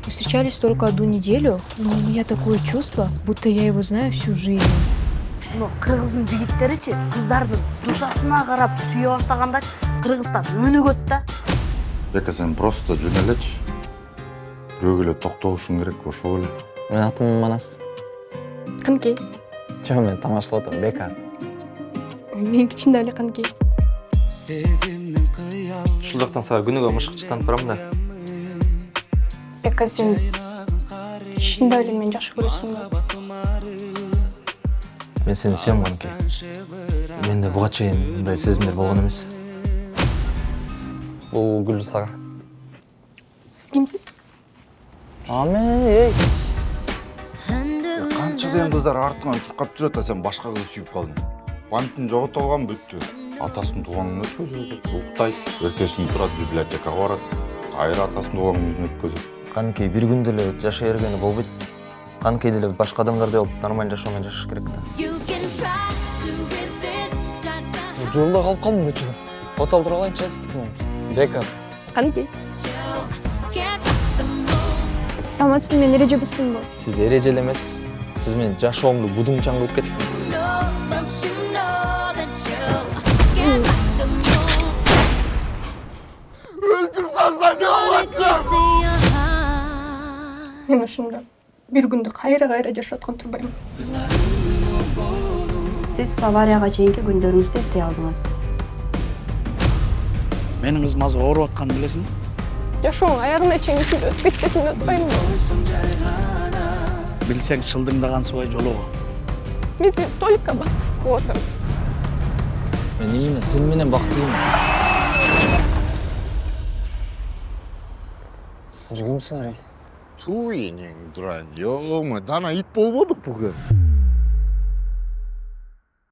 Мы встречались только одну неделю, но у меня такое чувство, будто я его знаю всю жизнь. Ну, кыргыздын жигиттеричи кыздардын душасына карап сүйө баштаганда кыргызстан өнүгөт да. Бека, сен просто жөн элечи. Бирөөгө эле токтолушуң керек, ошол эле. Менин атым Манас. Канкей. Жок, мен тамашалап атам, Бека. Мен кичинде эле канкей. Ушулдуктан сага күнүгө мышкычтанып барам да. Бека, сен кичинде эле мени жакшы көрөсүң да. Мен сени сүйөм, Канкей. Менде буга чейин мындай сезимдер болгон эмес. Бул гүл сага. Сиз кимсиз? Эй. Канча деген кыздар артыңан чуркап жүрөт да сен башка кызды сүйүп калдың. Бантын жогото алган бүттү. Атасынын тууганын өткөзөт, уктайт, эртесин турат библиотекага барат. Кайра атасынын тууган күнүн өткөзөт. Канкей бир күндө эле жашай бергени болбойт. Канкей деле башка адамдардай болуп нормалдуу жашоо менен жашаш керек да. Жолдо калып калдым көчөдө. Оталдыра алайынчы сиздикин. Бека. Канкей. Самас менен эреже бұздыңбы? Сиз эрежеле эмес, сиз менин жашоомду будуңчаң кылып кеттиңиз. Мен ушунда бир күндү кайра жашап аткан турбаймын. Siz аварияга чейинки күндөрүңүздү эстей алдыңыз. Менин кызым азыр ооруп атканын билесиңби? Жашооң аягына чейин ушундай өтүп кетпесин деп атпаймынбы? Билсең шылдыңдаган субай жолого. Мен сени только бактысыз кылып атам. Мен именно сени менен бактылымын. Сиз кимсиңер? Туйнең дуран, ёма, дана ит болбодук бүгүн.